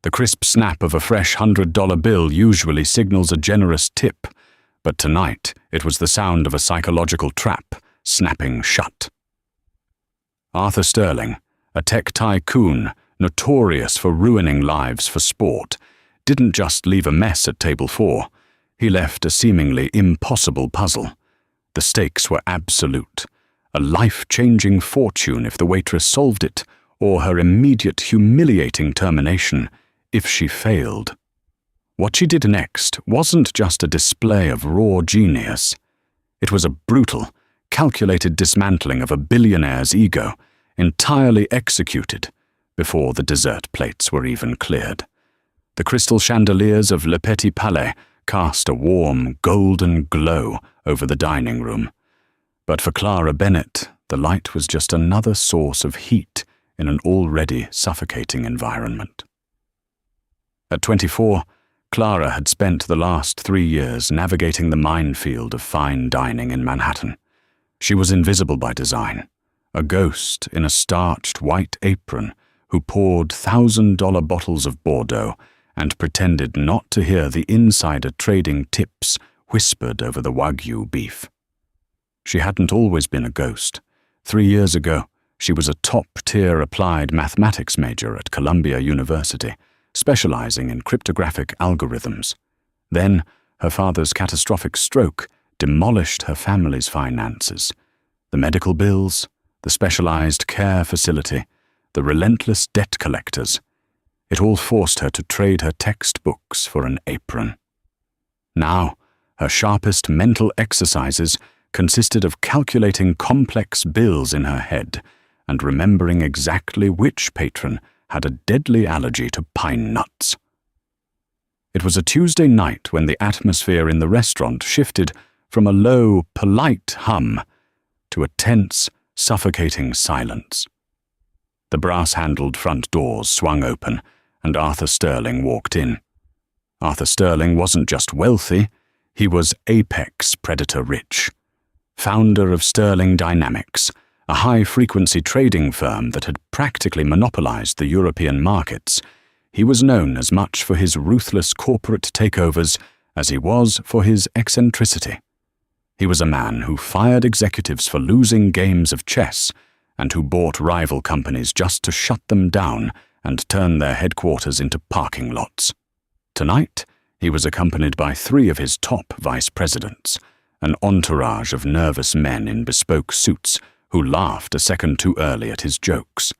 The crisp snap of a fresh $100 bill usually signals a generous tip, but tonight it was the sound of a psychological trap snapping shut. Arthur Sterling, a tech tycoon notorious for ruining lives for sport, didn't just leave a mess at table 4. He left a seemingly impossible puzzle. The stakes were absolute. A life-changing fortune if the waitress solved it, or her immediate humiliating termination if she failed. What she did next wasn't just a display of raw genius. It was a brutal, calculated dismantling of a billionaire's ego, entirely executed before the dessert plates were even cleared. The crystal chandeliers of Le Petit Palais cast a warm, golden glow over the dining room. But for Clara Bennett, the light was just another source of heat in an already suffocating environment. At 24, Clara had spent the last 3 years navigating the minefield of fine dining in Manhattan. She was invisible by design, a ghost in a starched white apron who poured $1,000 bottles of Bordeaux and pretended not to hear the insider trading tips whispered over the Wagyu beef. She hadn't always been a ghost. 3 years ago, she was a top-tier applied mathematics major at Columbia University, specializing in cryptographic algorithms. Then, her father's catastrophic stroke demolished her family's finances. The medical bills, the specialized care facility, the relentless debt collectors. It all forced her to trade her textbooks for an apron. Now, her sharpest mental exercises consisted of calculating complex bills in her head and remembering exactly which patron had a deadly allergy to pine nuts. It was a Tuesday night when the atmosphere in the restaurant shifted from a low, polite hum to a tense, suffocating silence. The brass-handled front doors swung open, and Arthur Sterling walked in. Arthur Sterling wasn't just wealthy, he was apex predator rich. Founder of Sterling Dynamics, a high-frequency trading firm that had practically monopolized the European markets, he was known as much for his ruthless corporate takeovers as he was for his eccentricity. He was a man who fired executives for losing games of chess and who bought rival companies just to shut them down and turn their headquarters into parking lots. Tonight, he was accompanied by 3 of his top vice presidents, an entourage of nervous men in bespoke suits who laughed a second too early at his jokes.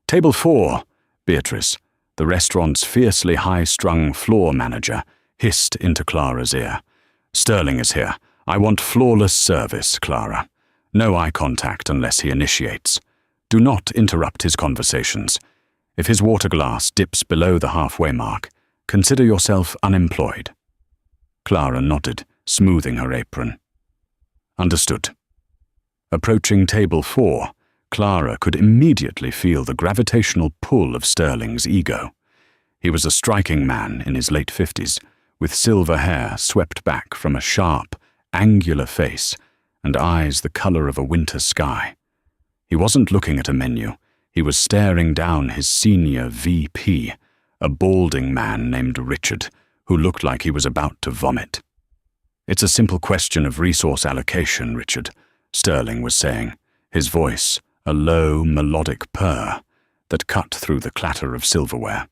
Table 4, Beatrice, the restaurant's fiercely high-strung floor manager, hissed into Clara's ear. "Sterling is here. I want flawless service, Clara. No eye contact unless he initiates. Do not interrupt his conversations. If his water glass dips below the halfway mark, consider yourself unemployed." Clara nodded, smoothing her apron. "Understood." Approaching table 4, Clara could immediately feel the gravitational pull of Sterling's ego. He was a striking man in his late 50s, with silver hair swept back from a sharp, angular face and eyes the color of a winter sky. He wasn't looking at a menu. He was staring down his senior VP, a balding man named Richard, who looked like he was about to vomit. "It's a simple question of resource allocation, Richard," Sterling was saying, his voice a low, melodic purr that cut through the clatter of silverware.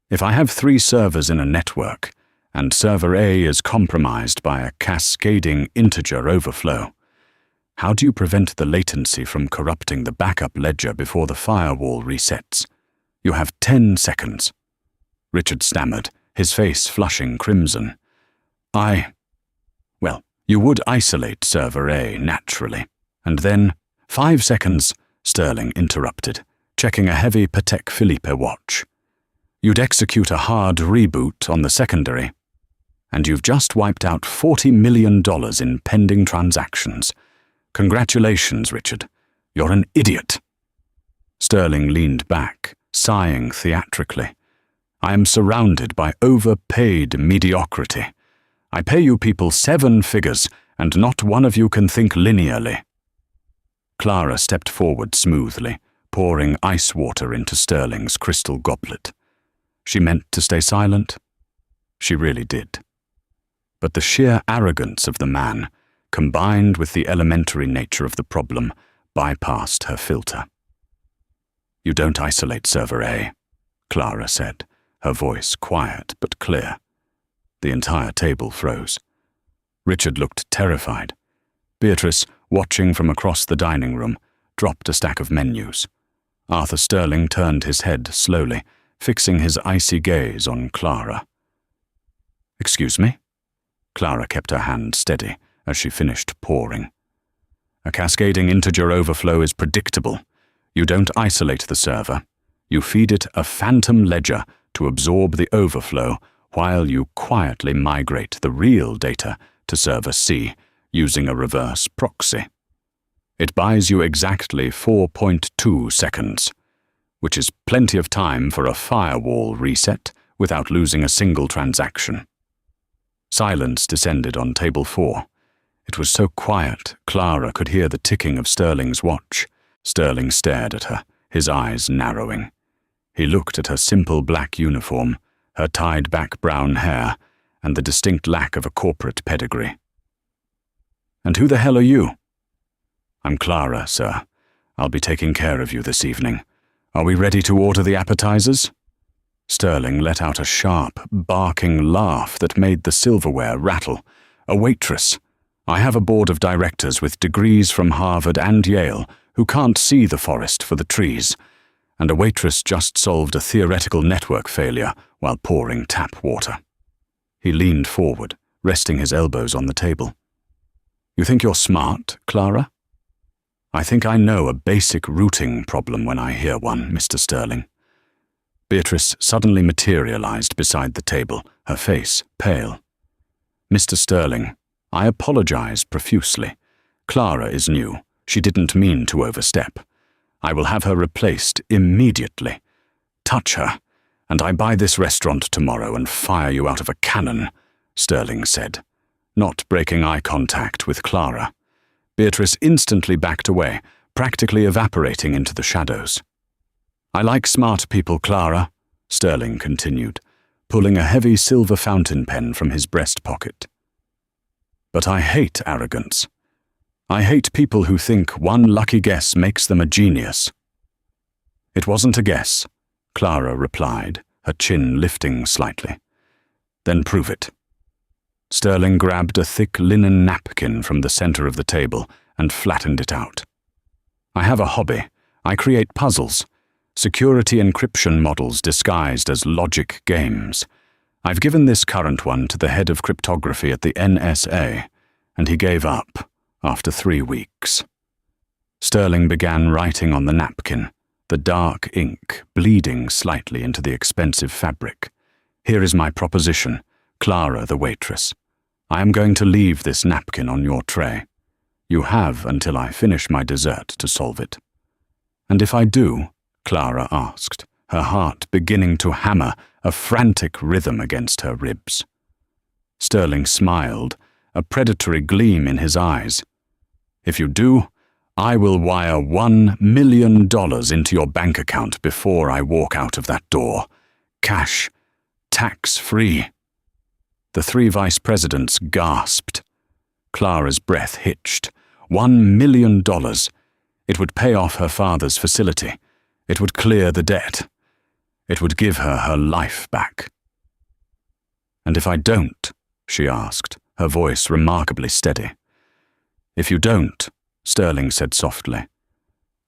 "If I have 3 servers in a network, and server A is compromised by a cascading integer overflow, how do you prevent the latency from corrupting the backup ledger before the firewall resets? You have 10 seconds. Richard stammered, his face flushing crimson. Well, you would isolate server A naturally. And then, 5 seconds, Sterling interrupted, checking a heavy Patek Philippe watch. You'd execute a hard reboot on the secondary, and you've just wiped out $40 million in pending transactions. Congratulations, Richard. You're an idiot. Sterling leaned back, sighing theatrically. I am surrounded by overpaid mediocrity. I pay you people 7 figures, and not one of you can think linearly. Clara stepped forward smoothly, pouring ice water into Sterling's crystal goblet. She meant to stay silent. She really did. But the sheer arrogance of the man, combined with the elementary nature of the problem, bypassed her filter. "You don't isolate Server A," Clara said, her voice quiet but clear. The entire table froze. Richard looked terrified. Beatrice, watching from across the dining room, dropped a stack of menus. Arthur Sterling turned his head slowly, fixing his icy gaze on Clara. "Excuse me?" Clara kept her hand steady as she finished pouring. "A cascading integer overflow is predictable. You don't isolate the server. You feed it a phantom ledger to absorb the overflow while you quietly migrate the real data to server C using a reverse proxy. It buys you exactly 4.2 seconds, which is plenty of time for a firewall reset without losing a single transaction." Silence descended on table 4. It was so quiet, Clara could hear the ticking of Sterling's watch. Sterling stared at her, his eyes narrowing. He looked at her simple black uniform, her tied-back brown hair, and the distinct lack of a corporate pedigree. "And who the hell are you?" "I'm Clara, sir. I'll be taking care of you this evening. Are we ready to order the appetizers?" Sterling let out a sharp, barking laugh that made the silverware rattle. "A waitress. I have a board of directors with degrees from Harvard and Yale who can't see the forest for the trees, and a waitress just solved a theoretical network failure while pouring tap water." He leaned forward, resting his elbows on the table. "You think you're smart, Clara?" "I think I know a basic routing problem when I hear one, Mr. Sterling." Beatrice suddenly materialized beside the table, her face pale. "Mr. Sterling, I apologize profusely. Clara is new. She didn't mean to overstep. I will have her replaced immediately. Touch her, and I buy this restaurant tomorrow and fire you out of a cannon," Sterling said, not breaking eye contact with Clara. Beatrice instantly backed away, practically evaporating into the shadows. "I like smart people, Clara," Sterling continued, pulling a heavy silver fountain pen from his breast pocket. "But I hate arrogance. I hate people who think one lucky guess makes them a genius." "It wasn't a guess," Clara replied, her chin lifting slightly. "Then prove it." Sterling grabbed a thick linen napkin from the center of the table and flattened it out. "I have a hobby. I create puzzles. Security encryption models disguised as logic games. I've given this current one to the head of cryptography at the NSA, and he gave up after 3 weeks." Sterling began writing on the napkin, the dark ink bleeding slightly into the expensive fabric. "Here is my proposition, Clara the waitress. I am going to leave this napkin on your tray. You have until I finish my dessert to solve it." "And if I do?" Clara asked, her heart beginning to hammer a frantic rhythm against her ribs. Sterling smiled, a predatory gleam in his eyes. "If you do, I will wire $1 million into your bank account before I walk out of that door. Cash, tax-free." The 3 vice presidents gasped. Clara's breath hitched. $1 million. It would pay off her father's facility. It would clear the debt. It would give her her life back. "And if I don't?" she asked, her voice remarkably steady. "If you don't," Sterling said softly,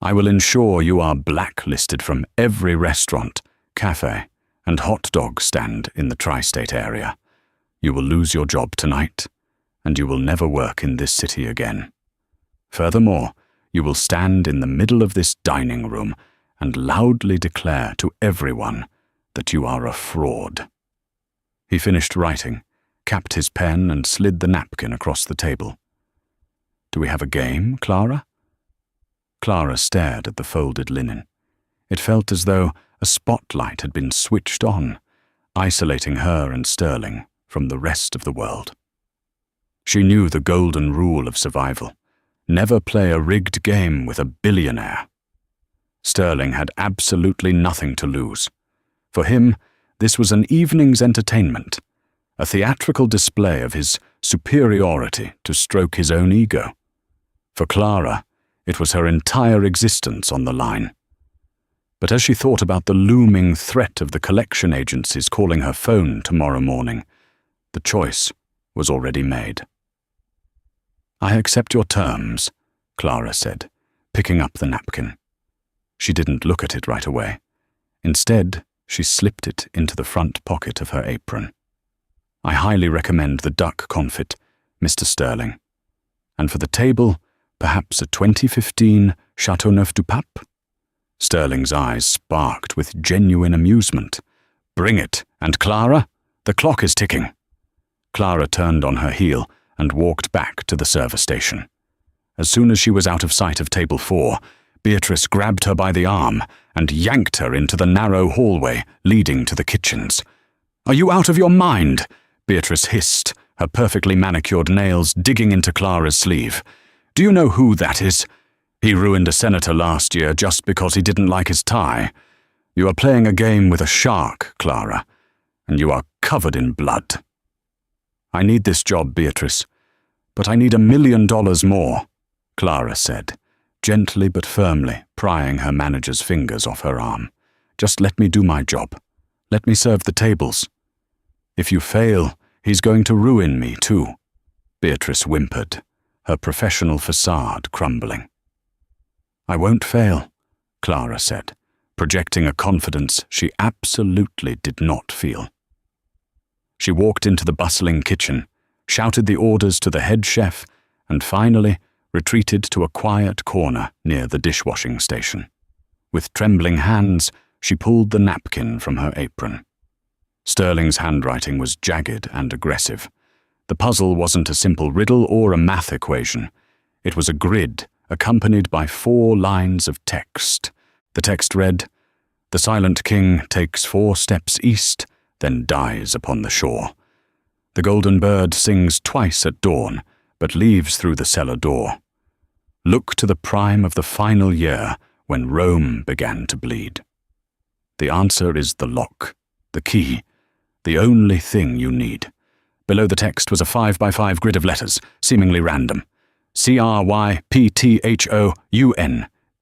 "I will ensure you are blacklisted from every restaurant, cafe, and hot dog stand in the tri-state area. You will lose your job tonight, and you will never work in this city again. Furthermore, you will stand in the middle of this dining room and loudly declare to everyone that you are a fraud." He finished writing, capped his pen, and slid the napkin across the table. "Do we have a game, Clara?" Clara stared at the folded linen. It felt as though a spotlight had been switched on, isolating her and Sterling from the rest of the world. She knew the golden rule of survival: never play a rigged game with a billionaire. Sterling had absolutely nothing to lose. For him, This was an evening's entertainment, a theatrical display of his superiority to stroke his own ego. For Clara, it was her entire existence on the line. But as she thought about the looming threat of the collection agencies calling her phone tomorrow morning, the choice was already made. "I accept your terms," Clara said, picking up the napkin. She didn't look at it right away. Instead, she slipped it into the front pocket of her apron. "I highly recommend the duck confit, Mr. Sterling. And for the table, perhaps a 2015 Chateauneuf-du-Pape?" Sterling's eyes sparked with genuine amusement. "Bring it, and Clara, the clock is ticking." Clara turned on her heel and walked back to the service station. As soon as she was out of sight of table 4, Beatrice grabbed her by the arm and yanked her into the narrow hallway leading to the kitchens. "Are you out of your mind?" Beatrice hissed, her perfectly manicured nails digging into Clara's sleeve. "Do you know who that is? He ruined a senator last year just because he didn't like his tie. You are playing a game with a shark, Clara, and you are covered in blood." "I need this job, Beatrice, but I need $1 million more," Clara said, gently but firmly prying her manager's fingers off her arm. "Just let me do my job. Let me serve the tables. If you fail, he's going to ruin me too," Beatrice whimpered, her professional facade crumbling. "I won't fail," Clara said, projecting a confidence she absolutely did not feel. She walked into the bustling kitchen, shouted the orders to the head chef, and finally retreated to a quiet corner near the dishwashing station. With trembling hands, she pulled the napkin from her apron. Sterling's handwriting was jagged and aggressive. The puzzle wasn't a simple riddle or a math equation. It was a grid accompanied by 4 lines of text. The text read, "The silent king takes 4 steps east, then dies upon the shore. The golden bird sings twice at dawn, but leaves through the cellar door. Look to the prime of the final year when Rome began to bleed." The answer is the lock, the key, the only thing you need. Below the text was a 5x5 grid of letters, seemingly random. CRYPTHOUN,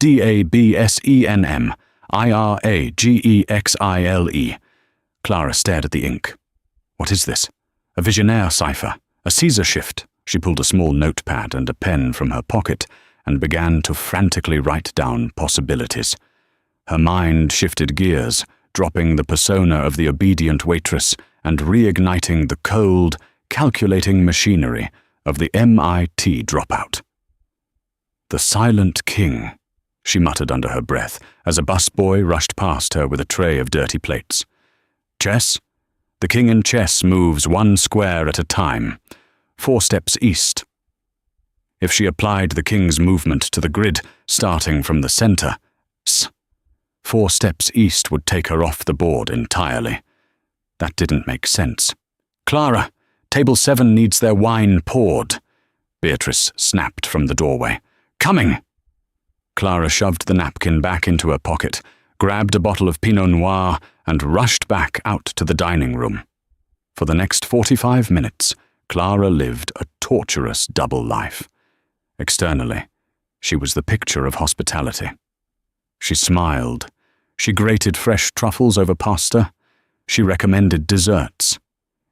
DABSENM, IRAGEXILE. Clara stared at the ink. "What is this? A Billionaire cipher? A Caesar shift?" She pulled a small notepad and a pen from her pocket and began to frantically write down possibilities. Her mind shifted gears, dropping the persona of the obedient waitress and reigniting the cold, calculating machinery of the MIT dropout. "The silent king," she muttered under her breath as a busboy rushed past her with a tray of dirty plates. "Chess? The king in chess moves 1 square at a time, 4 steps east." If she applied the king's movement to the grid, starting from the center, 4 steps east would take her off the board entirely. That didn't make sense. "Clara, table 7 needs their wine poured," Beatrice snapped from the doorway. "Coming!" Clara shoved the napkin back into her pocket, grabbed a bottle of Pinot Noir, and rushed back out to the dining room. For the next 45 minutes, Clara lived a torturous double life. Externally, she was the picture of hospitality. She smiled. She grated fresh truffles over pasta. She recommended desserts.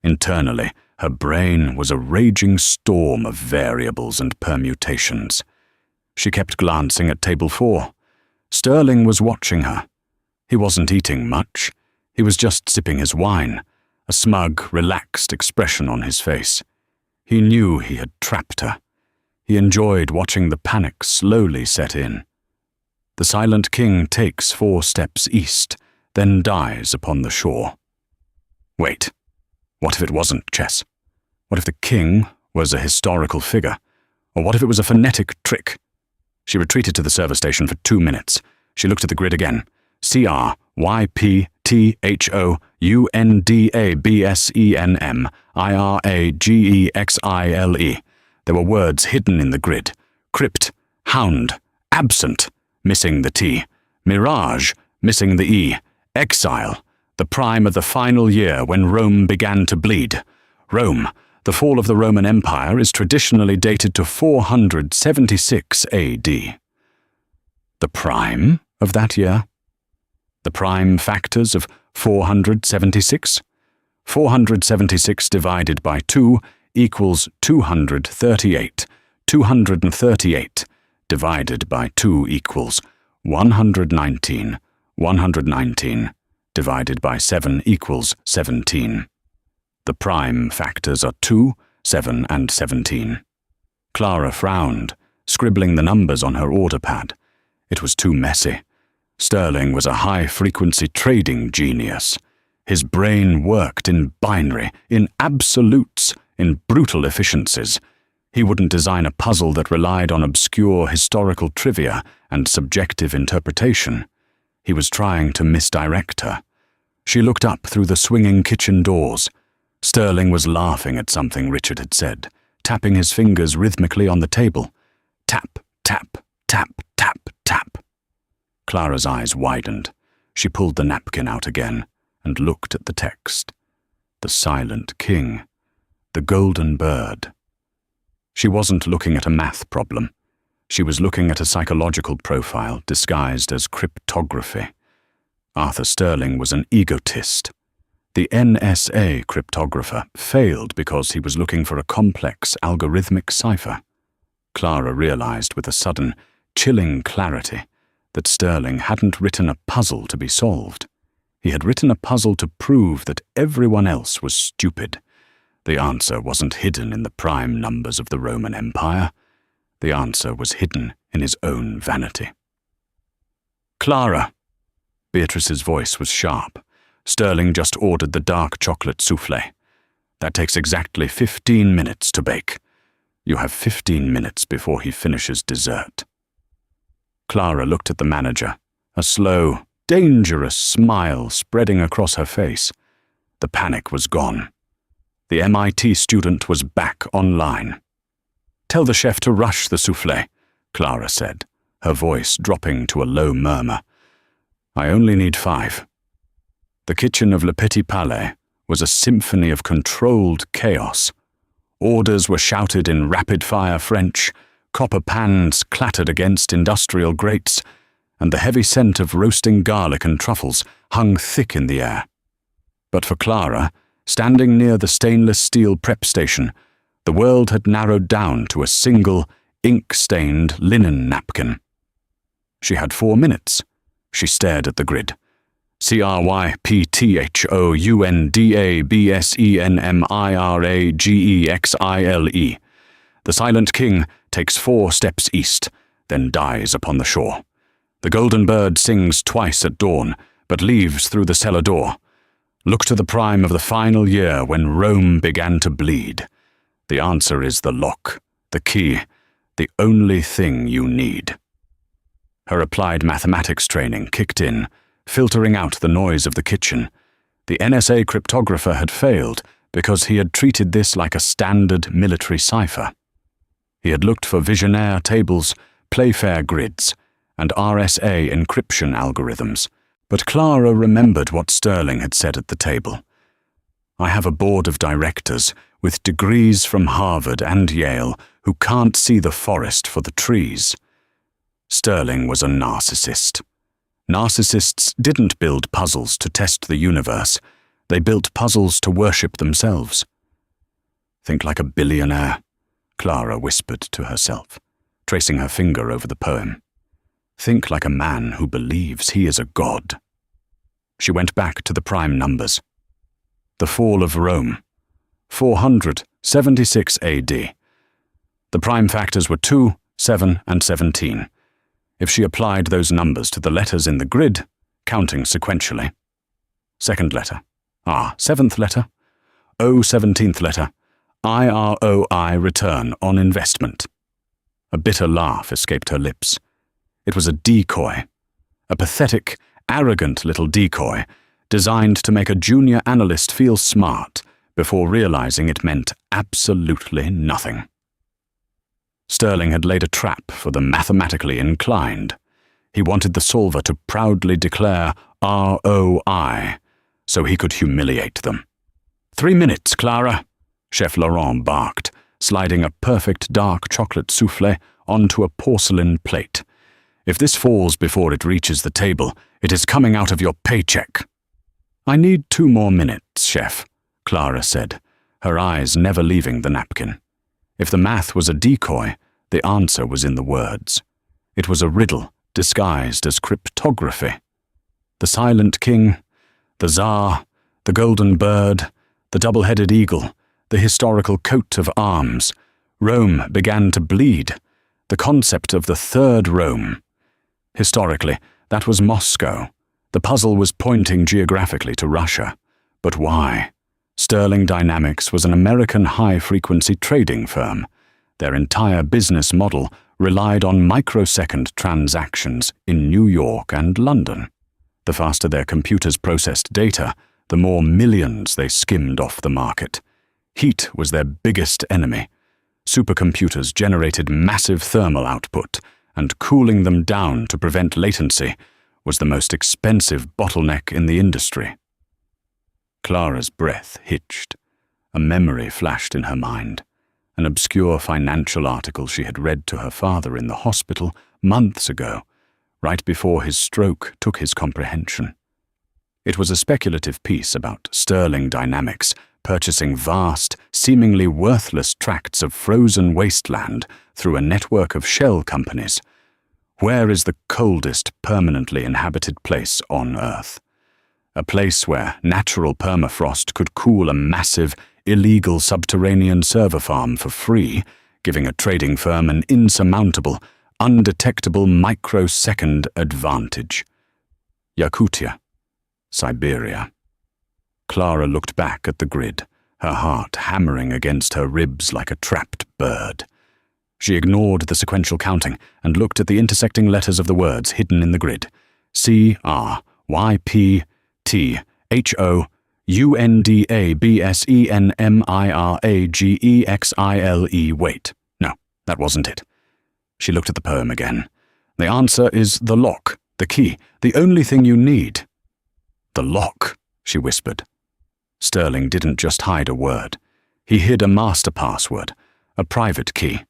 Internally, her brain was a raging storm of variables and permutations. She kept glancing at table 4. Sterling was watching her. He wasn't eating much. He was just sipping his wine, a smug, relaxed expression on his face. He knew he had trapped her. He enjoyed watching the panic slowly set in. The silent king takes 4 steps east, then dies upon the shore. Wait, what if it wasn't chess? What if the king was a historical figure? Or what if it was a phonetic trick? She retreated to the service station for 2 minutes. She looked at the grid again. CRYPTHOUNDABSENM There were words hidden in the grid. Crypt, hound, absent, missing the T. Mirage, missing the E. Exile, The prime of the final year when Rome began to bleed. Rome, the fall of the Roman Empire, is traditionally dated to 476 AD. The prime of that year? The prime factors of 476? 476 divided by 2 equals 238. 238 divided by 2 equals 119. 119 divided by 7 equals 17. The prime factors are 2, 7, and 17. Clara frowned, scribbling the numbers on her order pad. It was too messy. Sterling was a high-frequency trading genius. His brain worked in binary, in absolutes, in brutal efficiencies. He wouldn't design a puzzle that relied on obscure historical trivia and subjective interpretation. He was trying to misdirect her. She looked up through the swinging kitchen doors. Sterling was laughing at something Richard had said, tapping his fingers rhythmically on the table. Tap, tap, tap, tap, tap. Clara's eyes widened. She pulled the napkin out again and looked at the text. The Silent King. The Golden Bird. She wasn't looking at a math problem. She was looking at a psychological profile disguised as cryptography. Arthur Sterling was an egotist. The NSA cryptographer failed because he was looking for a complex algorithmic cipher. Clara realized with a sudden, chilling clarity that Sterling hadn't written a puzzle to be solved. He had written a puzzle to prove that everyone else was stupid. The answer wasn't hidden in the prime numbers of the Roman Empire. The answer was hidden in his own vanity. Clara! Beatrice's voice was sharp. Sterling just ordered the dark chocolate soufflé. That takes exactly 15 minutes to bake. You have 15 minutes before he finishes dessert. Clara looked at the manager, a slow, dangerous smile spreading across her face. The panic was gone. The MIT student was back online. "Tell the chef to rush the soufflé," Clara said, her voice dropping to a low murmur. "I only need 5. The kitchen of Le Petit Palais was a symphony of controlled chaos. Orders were shouted in rapid-fire French, copper pans clattered against industrial grates, and the heavy scent of roasting garlic and truffles hung thick in the air. But for Clara, standing near the stainless steel prep station, the world had narrowed down to a single, ink-stained linen napkin. She had 4 minutes. She stared at the grid. CRYPTHOUNDABSENMIRAGEXILE. The Silent King takes 4 steps east, then dies upon the shore. The golden bird sings twice at dawn, but leaves through the cellar door. Look to the prime of the final year when Rome began to bleed. The answer is the lock, the key, the only thing you need. Her applied mathematics training kicked in, filtering out the noise of the kitchen. The NSA cryptographer had failed because he had treated this like a standard military cipher. He had looked for Visionaire tables, Playfair grids, and RSA encryption algorithms, but Clara remembered what Sterling had said at the table. "I have a board of directors with degrees from Harvard and Yale who can't see the forest for the trees." Sterling was a narcissist. Narcissists didn't build puzzles to test the universe. They built puzzles to worship themselves. "Think like a billionaire," Clara whispered to herself, tracing her finger over the poem. "Think like a man who believes he is a god." She went back to the prime numbers. The fall of Rome, 476 AD. The prime factors were 2, 7, and 17. If she applied those numbers to the letters in the grid, counting sequentially. Second letter, R, 7th letter, O, 17th letter, IROI, return on investment. A bitter laugh escaped her lips. It was a decoy, a pathetic, arrogant little decoy, designed to make a junior analyst feel smart before realizing it meant absolutely nothing. Sterling had laid a trap for the mathematically inclined. He wanted the solver to proudly declare ROI, so he could humiliate them. 3 minutes, Clara, Chef Laurent barked, sliding a perfect dark chocolate soufflé onto a porcelain plate. If this falls before it reaches the table, it is coming out of your paycheck. I need 2 more minutes, Chef, Clara said, her eyes never leaving the napkin. If the math was a decoy, the answer was in the words. It was a riddle disguised as cryptography. The Silent King, the Tsar, the Golden Bird, the double-headed eagle, the historical coat of arms. Rome began to bleed. The concept of the Third Rome. Historically, that was Moscow. The puzzle was pointing geographically to Russia. But why? Sterling Dynamics was an American high-frequency trading firm. Their entire business model relied on microsecond transactions in New York and London. The faster their computers processed data, the more millions they skimmed off the market. Heat was their biggest enemy. Supercomputers generated massive thermal output, and cooling them down to prevent latency was the most expensive bottleneck in the industry. Clara's breath hitched. A memory flashed in her mind. An obscure financial article she had read to her father in the hospital months ago, right before his stroke took his comprehension. It was a speculative piece about Sterling Dynamics purchasing vast, seemingly worthless tracts of frozen wasteland through a network of shell companies. Where is the coldest permanently inhabited place on Earth? A place where natural permafrost could cool a massive, illegal subterranean server farm for free, giving a trading firm an insurmountable, undetectable microsecond advantage. Yakutia. Siberia. Clara looked back at the grid, her heart hammering against her ribs like a trapped bird. She ignored the sequential counting and looked at the intersecting letters of the words hidden in the grid. CRYPTHOUNDABSENMIRAGEXILE. Wait, no, that wasn't it. She looked at the poem again. The answer is the lock, the key, the only thing you need. The lock, she whispered. Sterling didn't just hide a word. He hid a master password, a private key.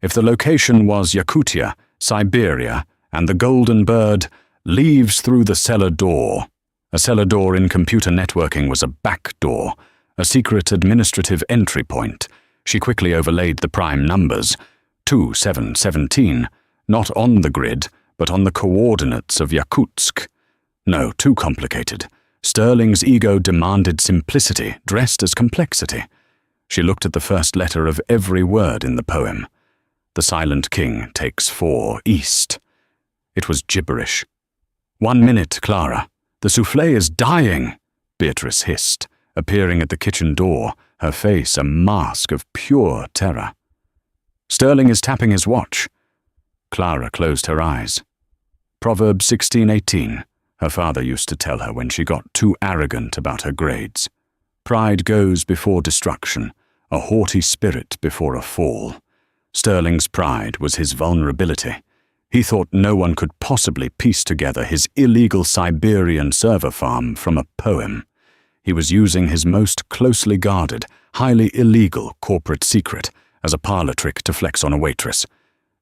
If the location was Yakutia, Siberia, and the Golden Bird leaves through the cellar door. A cellar door in computer networking was a back door, a secret administrative entry point. She quickly overlaid the prime numbers, 2717, not on the grid, but on the coordinates of Yakutsk. No, too complicated. Sterling's ego demanded simplicity dressed as complexity. She looked at the first letter of every word in the poem. The Silent King takes 4 east. It was gibberish. 1 minute, Clara. The soufflé is dying, Beatrice hissed, appearing at the kitchen door, her face a mask of pure terror. Sterling is tapping his watch. Clara closed her eyes. Proverbs 16:18. Her father used to tell her when she got too arrogant about her grades. Pride goes before destruction, a haughty spirit before a fall. Sterling's pride was his vulnerability. He thought no one could possibly piece together his illegal Siberian server farm from a poem. He was using his most closely guarded, highly illegal corporate secret as a parlor trick to flex on a waitress.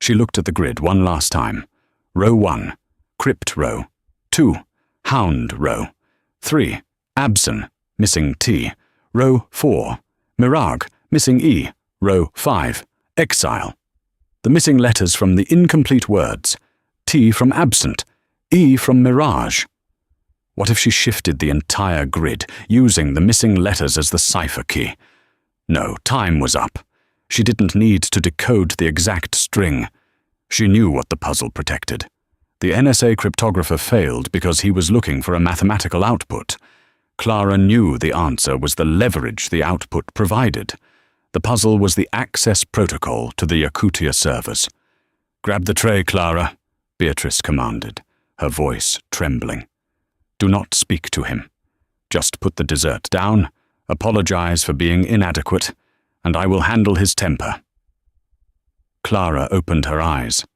She looked at the grid one last time. Row 1, crypt row. 2, hound row. 3, absen, missing T. Row 4, mirage, missing E. Row 5, exile. The missing letters from the incomplete words. T from absent, E from mirage. What if she shifted the entire grid, using the missing letters as the cipher key? No, time was up. She didn't need to decode the exact string. She knew what the puzzle protected. The NSA cryptographer failed because he was looking for a mathematical output. Clara knew the answer was the leverage the output provided. The puzzle was the access protocol to the Yakutia servers. "Grab the tray, Clara," Beatrice commanded, her voice trembling. "Do not speak to him. Just put the dessert down, apologize for being inadequate, and I will handle his temper." Clara opened her eyes.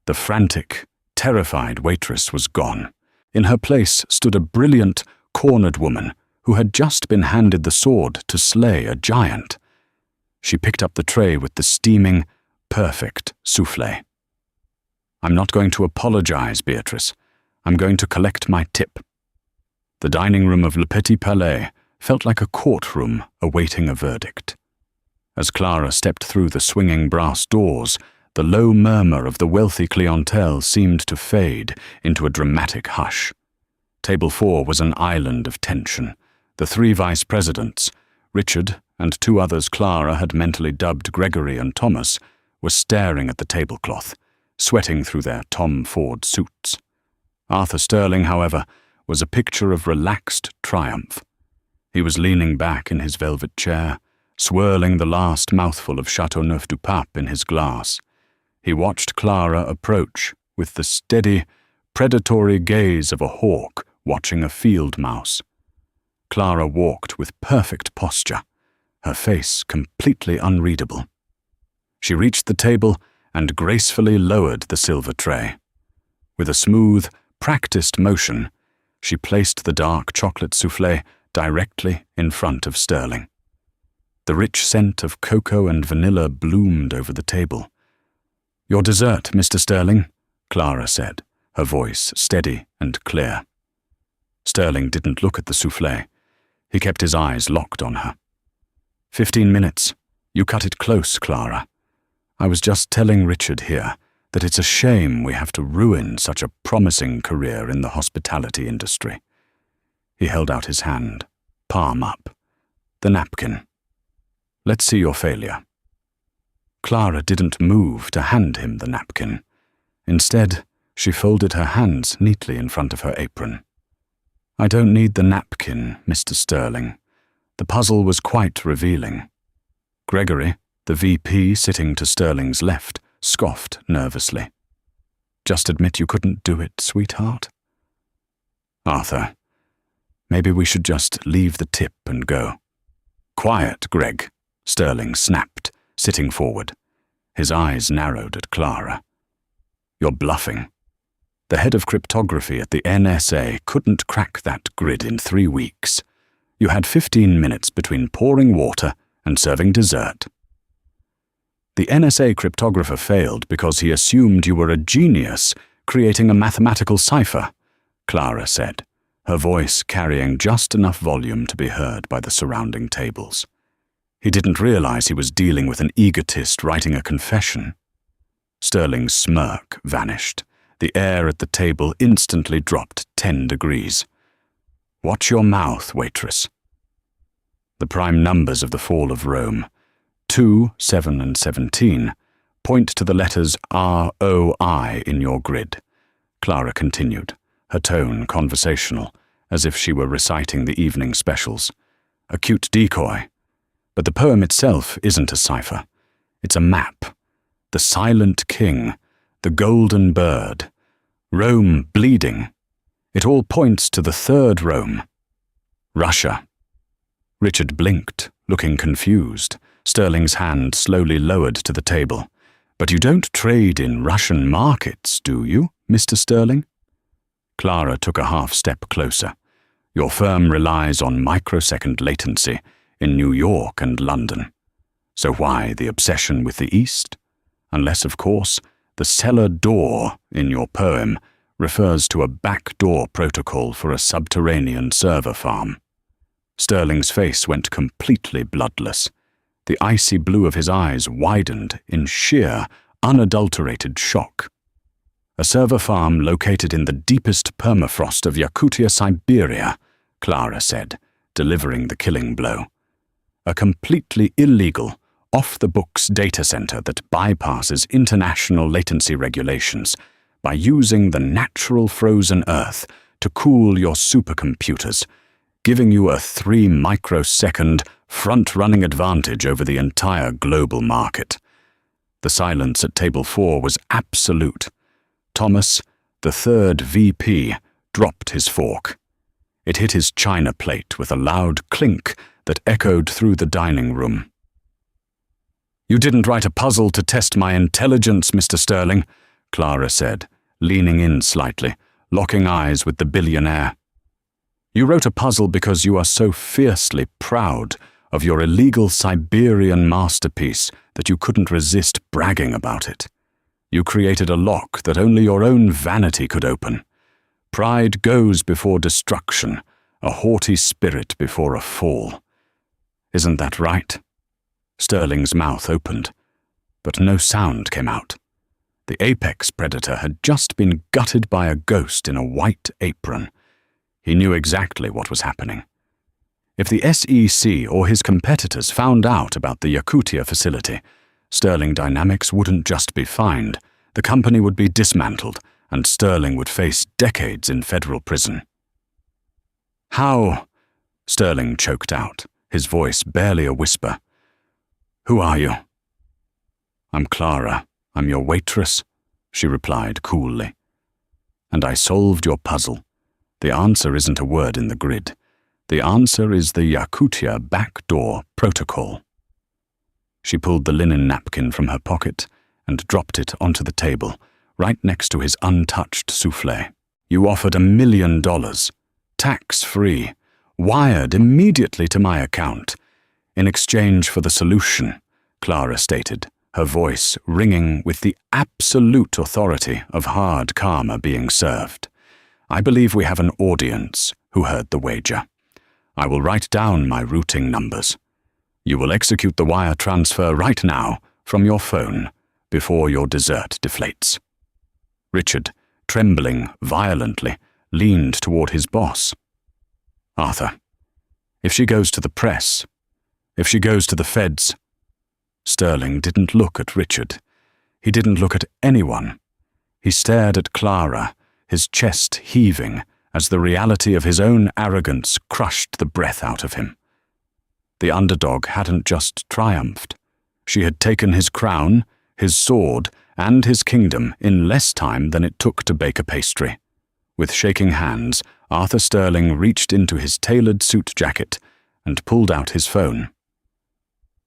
The frantic, terrified waitress was gone. In her place stood a brilliant, cornered woman who had just been handed the sword to slay a giant. She picked up the tray with the steaming, perfect soufflé. "I'm not going to apologize, Beatrice. I'm going to collect my tip." The dining room of Le Petit Palais felt like a courtroom awaiting a verdict. As Clara stepped through the swinging brass doors, the low murmur of the wealthy clientele seemed to fade into a dramatic hush. Table 4 was an island of tension. The 3 vice presidents, Richard and 2 others Clara had mentally dubbed Gregory and Thomas, were staring at the tablecloth, sweating through their Tom Ford suits. Arthur Sterling, however, was a picture of relaxed triumph. He was leaning back in his velvet chair, swirling the last mouthful of Chateauneuf-du-Pape in his glass. He watched Clara approach with the steady, predatory gaze of a hawk watching a field mouse. Clara walked with perfect posture, her face completely unreadable. She reached the table and gracefully lowered the silver tray. With a smooth, practiced motion, she placed the dark chocolate soufflé directly in front of Sterling. The rich scent of cocoa and vanilla bloomed over the table. "Your dessert, Mr. Sterling," Clara said, her voice steady and clear. Sterling didn't look at the soufflé. He kept his eyes locked on her. 15 minutes. You cut it close, Clara. I was just telling Richard here that it's a shame we have to ruin such a promising career in the hospitality industry." He held out his hand, palm up. "The napkin. Let's see your failure." Clara didn't move to hand him the napkin. Instead, she folded her hands neatly in front of her apron. "I don't need the napkin, Mr. Sterling." The puzzle was quite revealing. Gregory, the VP sitting to Sterling's left, scoffed nervously. "Just admit you couldn't do it, sweetheart." "Arthur, maybe we should just leave the tip and go." "Quiet, Greg," Sterling snapped, sitting forward. His eyes narrowed at Clara. "You're bluffing. The head of cryptography at the NSA couldn't crack that grid in 3 weeks. You had 15 minutes between pouring water and serving dessert." "The NSA cryptographer failed because he assumed you were a genius creating a mathematical cipher," Clara said, her voice carrying just enough volume to be heard by the surrounding tables. He didn't realize he was dealing with an egotist writing a confession. Sterling's smirk vanished. The air at the table instantly dropped 10 degrees. "Watch your mouth, Waitress." The prime numbers of the fall of Rome, 2, 7, and 17, point to the letters ROI in your grid. Clara continued, her tone conversational, as if she were reciting the evening specials. A cute decoy. But the poem itself isn't a cipher. It's a map. The Silent King, the Golden Bird, Rome bleeding. It all points to the third Rome. Russia. Richard blinked, looking confused. Sterling's hand slowly lowered to the table. "But you don't trade in Russian markets, do you, Mr. Sterling?" Clara took a half step closer. "Your firm relies on microsecond latency in New York and London. So why the obsession with the East? Unless, of course, the cellar door in your poem refers to a backdoor protocol for a subterranean server farm." Sterling's face went completely bloodless. The icy blue of his eyes widened in sheer, unadulterated shock. "A server farm located in the deepest permafrost of Yakutia, Siberia," Clara said, delivering the killing blow. "A completely illegal, off-the-books data center that bypasses international latency regulations by using the natural frozen earth to cool your supercomputers, giving you a 3-microsecond front-running advantage over the entire global market." The silence at table 4 was absolute. Thomas, the third VP, dropped his fork. It hit his china plate with a loud clink that echoed through the dining room. "You didn't write a puzzle to test my intelligence, Mr. Sterling," Clara said, leaning in slightly, locking eyes with the billionaire. You wrote a puzzle because you are so fiercely proud of your illegal Siberian masterpiece that you couldn't resist bragging about it. You created a lock that only your own vanity could open. Pride goes before destruction, a haughty spirit before a fall. Isn't that right? Sterling's mouth opened, but no sound came out. The apex predator had just been gutted by a ghost in a white apron. He knew exactly what was happening. If the SEC or his competitors found out about the Yakutia facility, Sterling Dynamics wouldn't just be fined, the company would be dismantled, and Sterling would face decades in federal prison. "How?" Sterling choked out, his voice barely a whisper. "Who are you?" "I'm Clara. I'm your waitress," she replied coolly. "And I solved your puzzle. The answer isn't a word in the grid. The answer is the Yakutia backdoor protocol." She pulled the linen napkin from her pocket and dropped it onto the table, right next to his untouched soufflé. "You offered $1 million, tax-free, wired immediately to my account, in exchange for the solution," Clara stated, her voice ringing with the absolute authority of hard karma being served. "I believe we have an audience who heard the wager. I will write down my routing numbers. You will execute the wire transfer right now from your phone before your dessert deflates." Richard, trembling violently, leaned toward his boss. "Arthur, if she goes to the press, if she goes to the feds—" Sterling didn't look at Richard. He didn't look at anyone. He stared at Clara, his chest heaving as the reality of his own arrogance crushed the breath out of him. The underdog hadn't just triumphed. She had taken his crown, his sword, and his kingdom in less time than it took to bake a pastry. With shaking hands, Arthur Sterling reached into his tailored suit jacket and pulled out his phone.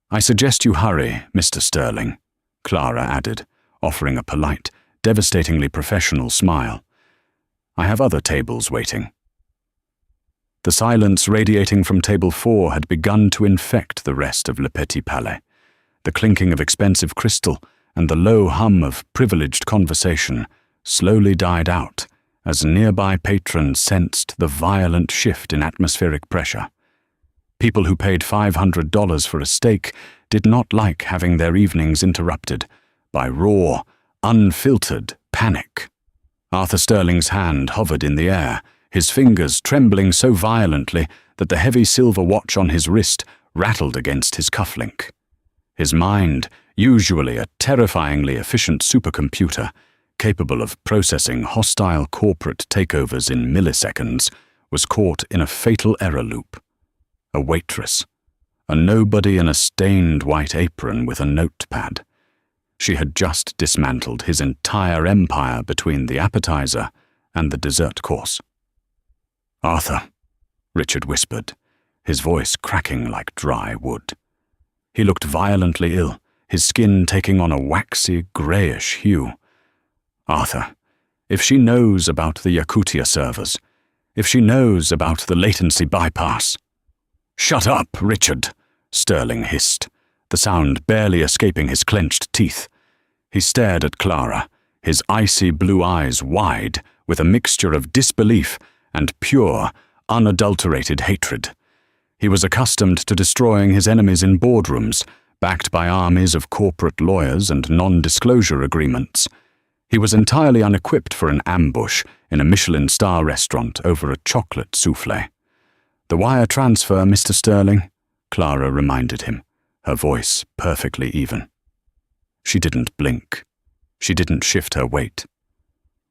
"I suggest you hurry, Mr. Sterling," Clara added, offering a polite, devastatingly professional smile. "I have other tables waiting." The silence radiating from table 4 had begun to infect the rest of Le Petit Palais. The clinking of expensive crystal and the low hum of privileged conversation slowly died out as nearby patrons sensed the violent shift in atmospheric pressure. People who paid $500 for a steak did not like having their evenings interrupted by raw, unfiltered panic. Arthur Sterling's hand hovered in the air, his fingers trembling so violently that the heavy silver watch on his wrist rattled against his cufflink. His mind, usually a terrifyingly efficient supercomputer, capable of processing hostile corporate takeovers in milliseconds, was caught in a fatal error loop. A waitress, a nobody in a stained white apron with a notepad. She had just dismantled his entire empire between the appetizer and the dessert course. "Arthur," Richard whispered, his voice cracking like dry wood. He looked violently ill, his skin taking on a waxy, greyish hue. "Arthur, if she knows about the Yakutia servers, if she knows about the latency bypass—" "Shut up, Richard," Sterling hissed, the sound barely escaping his clenched teeth. He stared at Clara, his icy blue eyes wide with a mixture of disbelief and pure, unadulterated hatred. He was accustomed to destroying his enemies in boardrooms, backed by armies of corporate lawyers and non-disclosure agreements. He was entirely unequipped for an ambush in a Michelin star restaurant over a chocolate soufflé. "The wire transfer, Mr. Sterling," Clara reminded him, her voice perfectly even. She didn't blink. She didn't shift her weight.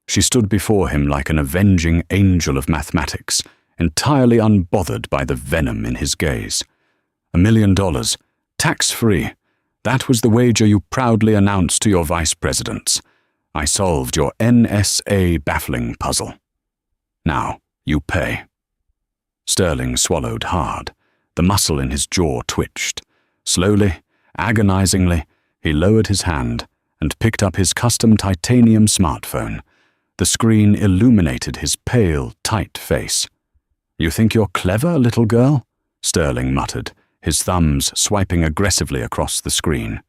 She stood before him like an avenging angel of mathematics, entirely unbothered by the venom in his gaze. $1 million, tax-free. That was the wager you proudly announced to your vice presidents. I solved your NSA baffling puzzle. Now, you pay. Sterling swallowed hard. The muscle in his jaw twitched. Slowly, agonizingly, he lowered his hand and picked up his custom titanium smartphone. The screen illuminated his pale, tight face. You think you're clever, little girl? Sterling muttered, his thumbs swiping aggressively across the screen.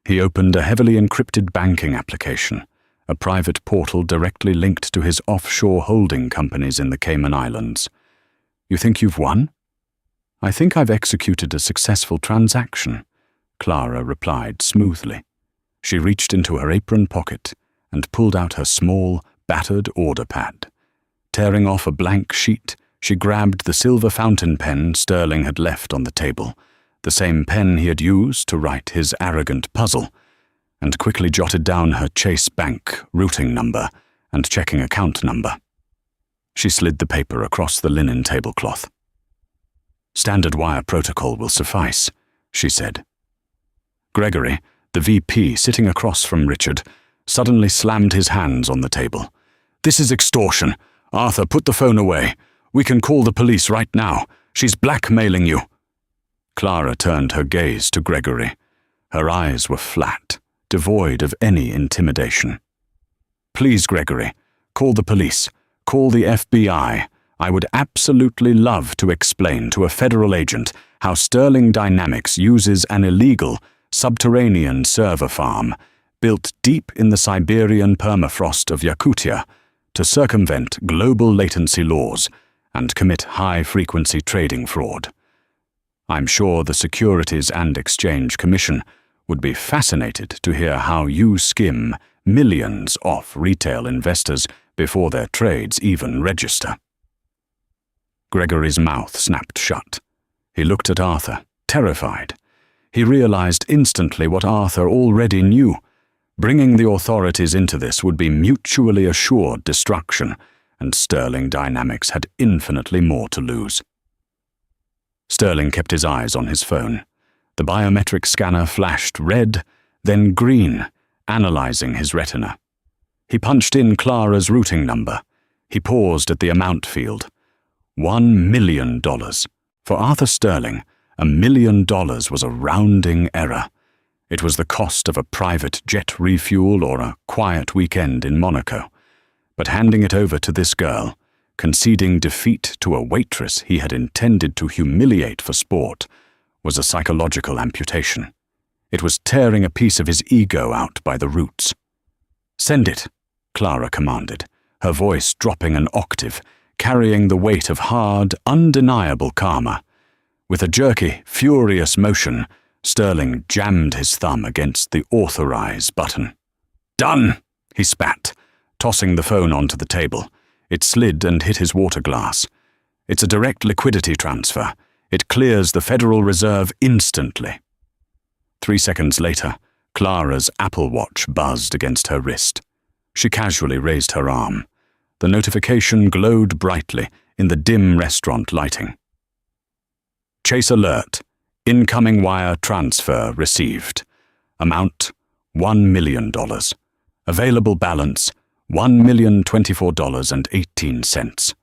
He opened a heavily encrypted banking application, a private portal directly linked to his offshore holding companies in the Cayman Islands. You think you've won? I think I've executed a successful transaction, Clara replied smoothly. She reached into her apron pocket and pulled out her small, battered order pad. Tearing off a blank sheet, she grabbed the silver fountain pen Sterling had left on the table, the same pen he had used to write his arrogant puzzle, and quickly jotted down her Chase Bank routing number and checking account number. She slid the paper across the linen tablecloth. Standard wire protocol will suffice, she said. Gregory, the VP sitting across from Richard, suddenly slammed his hands on the table. This is extortion. Arthur, put the phone away. We can call the police right now. She's blackmailing you. Clara turned her gaze to Gregory. Her eyes were flat, devoid of any intimidation. Please, Gregory, call the police. Call the FBI. I would absolutely love to explain to a federal agent how Sterling Dynamics uses an illegal, subterranean server farm built deep in the Siberian permafrost of Yakutia to circumvent global latency laws and commit high-frequency trading fraud. I'm sure the Securities and Exchange Commission would be fascinated to hear how you skim millions off retail investors before their trades even register. Gregory's mouth snapped shut. He looked at Arthur, terrified. He realized instantly what Arthur already knew. Bringing the authorities into this would be mutually assured destruction, and Sterling Dynamics had infinitely more to lose. Sterling kept his eyes on his phone. The biometric scanner flashed red, then green, analyzing his retina. He punched in Clara's routing number. He paused at the amount field. $1 million. For Arthur Sterling, $1 million was a rounding error. It was the cost of a private jet refuel or a quiet weekend in Monaco. But handing it over to this girl, conceding defeat to a waitress he had intended to humiliate for sport, was a psychological amputation. It was tearing a piece of his ego out by the roots. Send it, Clara commanded, her voice dropping an octave, carrying the weight of hard, undeniable karma. With a jerky, furious motion, Sterling jammed his thumb against the authorize button. Done, he spat, tossing the phone onto the table. It slid and hit his water glass. It's a direct liquidity transfer. It clears the Federal Reserve instantly. 3 seconds later, Clara's Apple Watch buzzed against her wrist. She casually raised her arm. The notification glowed brightly in the dim restaurant lighting. Chase alert. Incoming wire transfer received. Amount $1 million. Available balance $1,024.18.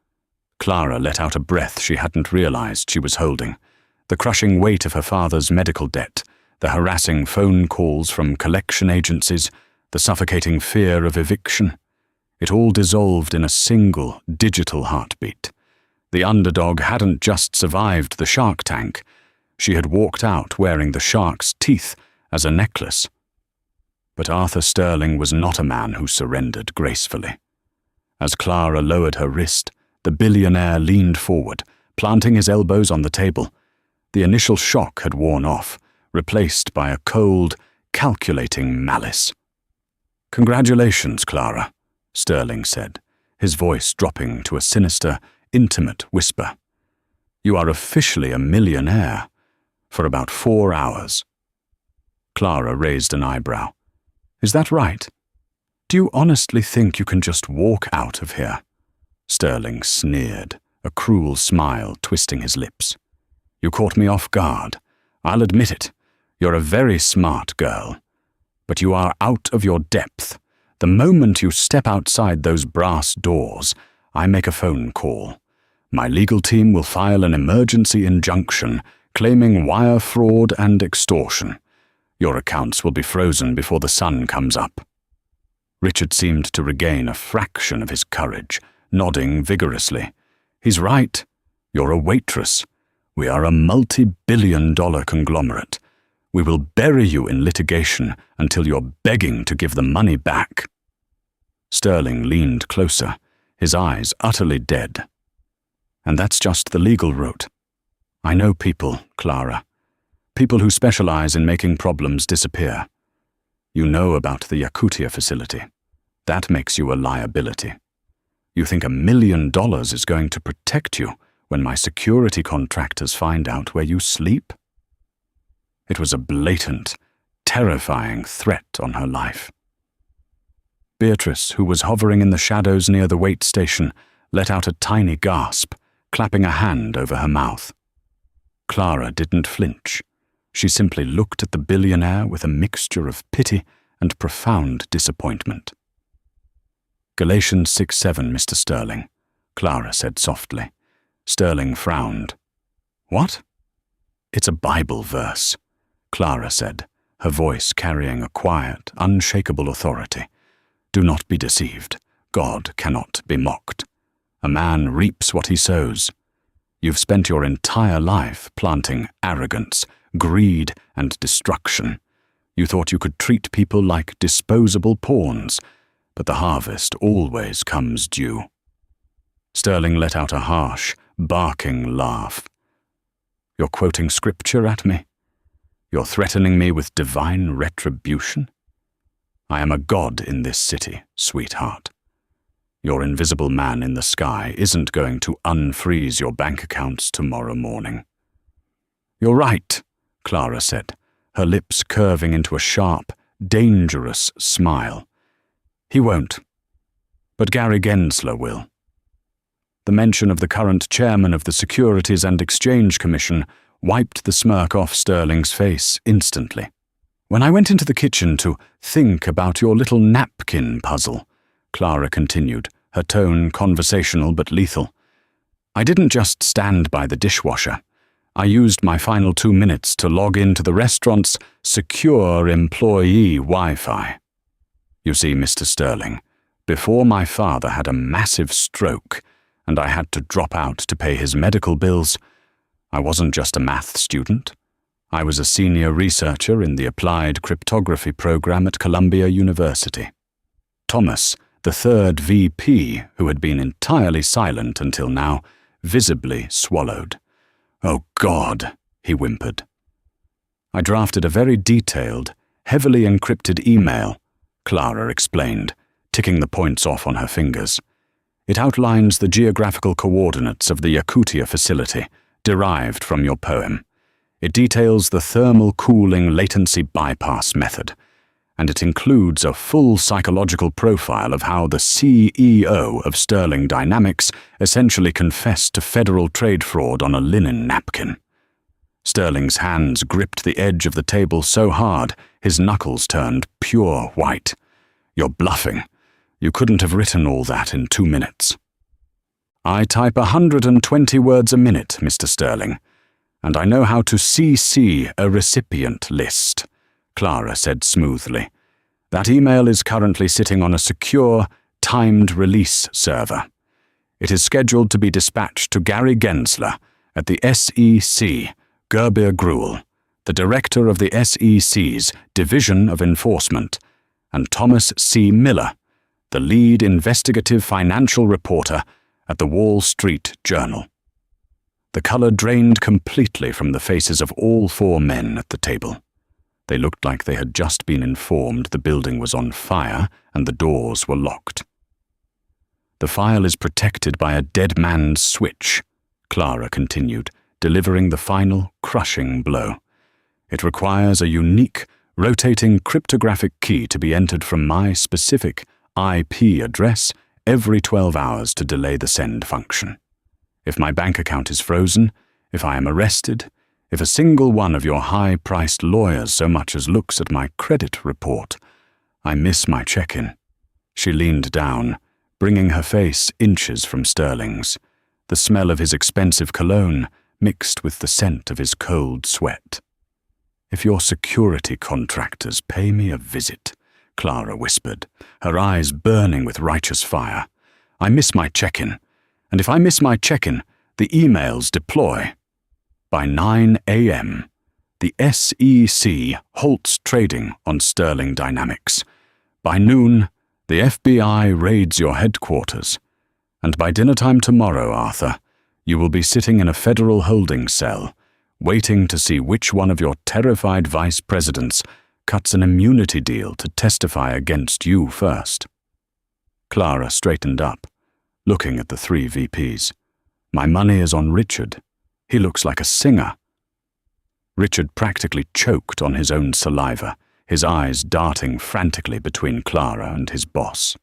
Clara let out a breath she hadn't realized she was holding. The crushing weight of her father's medical debt, the harassing phone calls from collection agencies, the suffocating fear of eviction. It all dissolved in a single, digital heartbeat. The underdog hadn't just survived the shark tank. She had walked out wearing the shark's teeth as a necklace. But Arthur Sterling was not a man who surrendered gracefully. As Clara lowered her wrist, the billionaire leaned forward, planting his elbows on the table. The initial shock had worn off, replaced by a cold, calculating malice. Congratulations, Clara, Sterling said, his voice dropping to a sinister, intimate whisper. You are officially a millionaire. For about 4 hours. Clara raised an eyebrow. Is that right? Do you honestly think you can just walk out of here? Sterling sneered, a cruel smile twisting his lips. You caught me off guard. I'll admit it. You're a very smart girl. But you are out of your depth. The moment you step outside those brass doors, I make a phone call. My legal team will file an emergency injunction claiming wire fraud and extortion. Your accounts will be frozen before the sun comes up. Richard seemed to regain a fraction of his courage, nodding vigorously. He's right. You're a waitress. We are a multi-billion-dollar conglomerate. We will bury you in litigation until you're begging to give the money back." Sterling leaned closer, his eyes utterly dead. "And that's just the legal route. I know people, Clara. People who specialize in making problems disappear. You know about the Yakutia facility. That makes you a liability. You think $1 million is going to protect you when my security contractors find out where you sleep?" It was a blatant, terrifying threat on her life. Beatrice, who was hovering in the shadows near the wait station, let out a tiny gasp, clapping a hand over her mouth. Clara didn't flinch. She simply looked at the billionaire with a mixture of pity and profound disappointment. "Galatians 6:7, Mr. Sterling," Clara said softly. Sterling frowned. "What?" "It's a Bible verse," Clara said, her voice carrying a quiet, unshakable authority. "Do not be deceived. God cannot be mocked. A man reaps what he sows. You've spent your entire life planting arrogance, greed, and destruction. You thought you could treat people like disposable pawns, but the harvest always comes due." Sterling let out a harsh, barking laugh. "You're quoting scripture at me? You're threatening me with divine retribution? I am a god in this city, sweetheart. Your invisible man in the sky isn't going to unfreeze your bank accounts tomorrow morning." "You're right," Clara said, her lips curving into a sharp, dangerous smile. "He won't. But Gary Gensler will." The mention of the current chairman of the Securities and Exchange Commission wiped the smirk off Sterling's face instantly. "When I went into the kitchen to think about your little napkin puzzle," Clara continued, her tone conversational but lethal, "I didn't just stand by the dishwasher. I used my final 2 minutes to log into the restaurant's secure employee Wi-Fi. You see, Mr. Sterling, before my father had a massive stroke and I had to drop out to pay his medical bills, I wasn't just a math student. I was a senior researcher in the Applied Cryptography program at Columbia University. Thomas, the third VP, who had been entirely silent until now, visibly swallowed. "Oh God," he whimpered. "I drafted a very detailed, heavily encrypted email," Clara explained, ticking the points off on her fingers. "It outlines the geographical coordinates of the Yakutia facility, derived from your poem. It details the thermal cooling latency bypass method, and it includes a full psychological profile of how the CEO of Sterling Dynamics essentially confessed to federal trade fraud on a linen napkin." Sterling's hands gripped the edge of the table so hard, his knuckles turned pure white. "You're bluffing. You couldn't have written all that in 2 minutes." "I type 120 words a minute, Mr. Sterling, and I know how to CC a recipient list," Clara said smoothly. "That email is currently sitting on a secure, timed release server. It is scheduled to be dispatched to Gary Gensler at the SEC, Gerbir Gruel, the director of the SEC's Division of Enforcement, and Thomas C. Miller, the lead investigative financial reporter at the Wall Street Journal." The color drained completely from the faces of all 4 men at the table. They looked like they had just been informed the building was on fire and the doors were locked. "The file is protected by a dead man's switch," Clara continued, delivering the final, crushing blow. "It requires a unique, rotating cryptographic key to be entered from my specific IP address every 12 hours to delay the send function. If my bank account is frozen, if I am arrested, if a single one of your high-priced lawyers so much as looks at my credit report, I miss my check-in." She leaned down, bringing her face inches from Sterling's, the smell of his expensive cologne mixed with the scent of his cold sweat. "If your security contractors pay me a visit," Clara whispered, her eyes burning with righteous fire, "I miss my check-in. And if I miss my check-in, The emails deploy. By 9 a.m., the SEC halts trading on Sterling Dynamics. By noon, the FBI raids your headquarters. And by dinnertime tomorrow, Arthur, you will be sitting in a federal holding cell, waiting to see which one of your terrified vice presidents cuts an immunity deal to testify against you first. Clara straightened up, looking at the three VPs. My money is on Richard. He looks like a singer. Richard practically choked on his own saliva, his eyes darting frantically between Clara and his boss.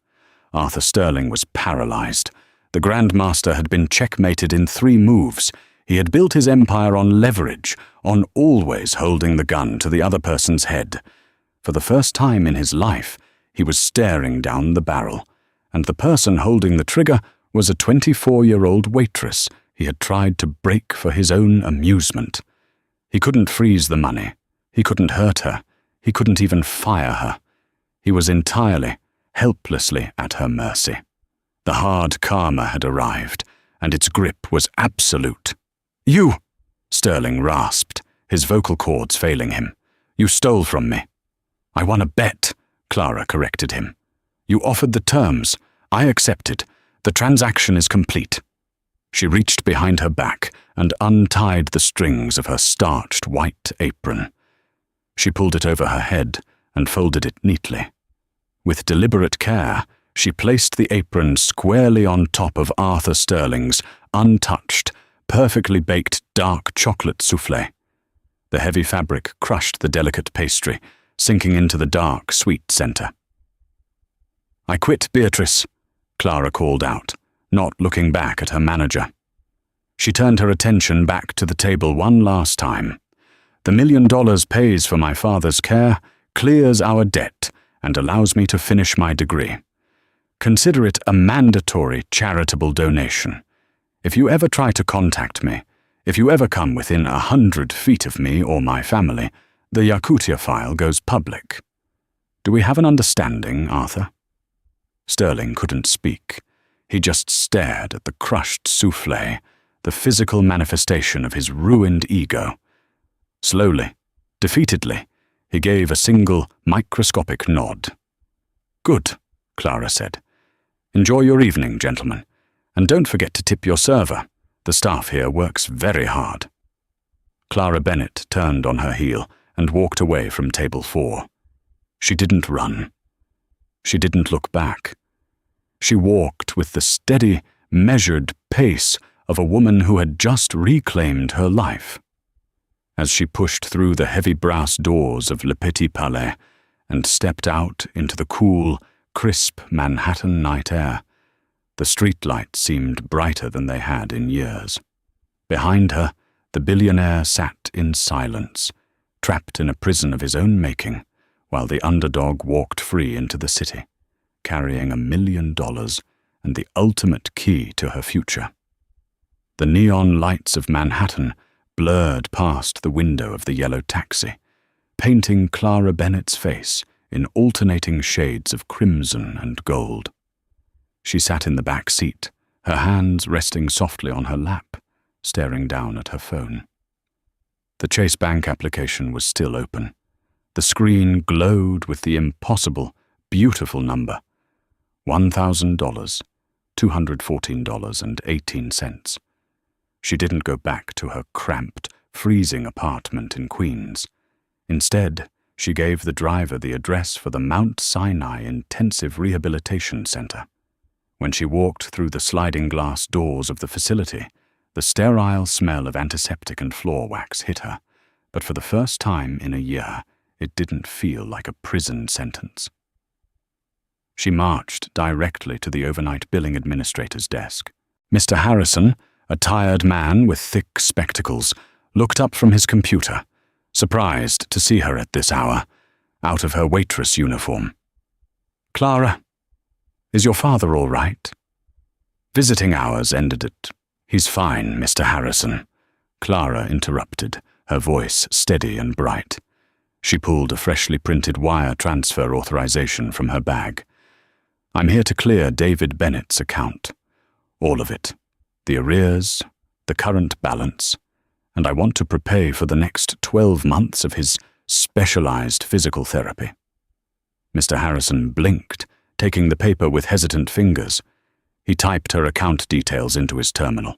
Arthur Sterling was paralyzed. The Grandmaster had been checkmated in 3 moves. He had built his empire on leverage, on always holding the gun to the other person's head. For the first time in his life, he was staring down the barrel, and the person holding the trigger was a 24-year-old waitress he had tried to break for his own amusement. He couldn't freeze the money. He couldn't hurt her. He couldn't even fire her. He was entirely, helplessly at her mercy. The hard karma had arrived, and its grip was absolute. You, Sterling rasped, his vocal cords failing him. You stole from me. I won a bet, Clara corrected him. You offered the terms. I accepted. The transaction is complete. She reached behind her back and untied the strings of her starched white apron. She pulled it over her head and folded it neatly. With deliberate care, she placed the apron squarely on top of Arthur Sterling's untouched, perfectly baked dark chocolate soufflé. The heavy fabric crushed the delicate pastry, sinking into the dark, sweet center. I quit, Beatrice, Clara called out, not looking back at her manager. She turned her attention back to the table one last time. The $1 million pays for my father's care, clears our debt, and allows me to finish my degree. Consider it a mandatory charitable donation. If you ever try to contact me, if you ever come within 100 feet of me or my family, the Yakutia file goes public. Do we have an understanding, Arthur? Sterling couldn't speak. He just stared at the crushed soufflé, the physical manifestation of his ruined ego. Slowly, defeatedly, he gave a single microscopic nod. Good, Clara said. Enjoy your evening, gentlemen, and don't forget to tip your server. The staff here works very hard. Clara Bennett turned on her heel and walked away from table 4. She didn't run. She didn't look back. She walked with the steady, measured pace of a woman who had just reclaimed her life. As she pushed through the heavy brass doors of Le Petit Palais and stepped out into the cool, crisp Manhattan night air, the streetlights seemed brighter than they had in years. Behind her, the billionaire sat in silence, trapped in a prison of his own making, while the underdog walked free into the city, carrying $1 million and the ultimate key to her future. The neon lights of Manhattan blurred past the window of the yellow taxi, painting Clara Bennett's face in alternating shades of crimson and gold. She sat in the back seat, her hands resting softly on her lap, staring down at her phone. The Chase Bank application was still open. The screen glowed with the impossible, beautiful number, $1,000, $214.18. She didn't go back to her cramped, freezing apartment in Queens. Instead, she gave the driver the address for the Mount Sinai Intensive Rehabilitation Center. When she walked through the sliding glass doors of the facility, the sterile smell of antiseptic and floor wax hit her, but for the first time in a year, it didn't feel like a prison sentence. She marched directly to the overnight billing administrator's desk. Mr. Harrison, a tired man with thick spectacles, looked up from his computer, surprised to see her at this hour, out of her waitress uniform. Clara, is your father all right? Visiting hours ended at, He's fine, Mr. Harrison. Clara interrupted, her voice steady and bright. She pulled a freshly printed wire transfer authorization from her bag. I'm here to clear David Bennett's account. All of it. The arrears, the current balance, and I want to prepare for the next 12 months of his specialized physical therapy." Mr. Harrison blinked, taking the paper with hesitant fingers. He typed her account details into his terminal.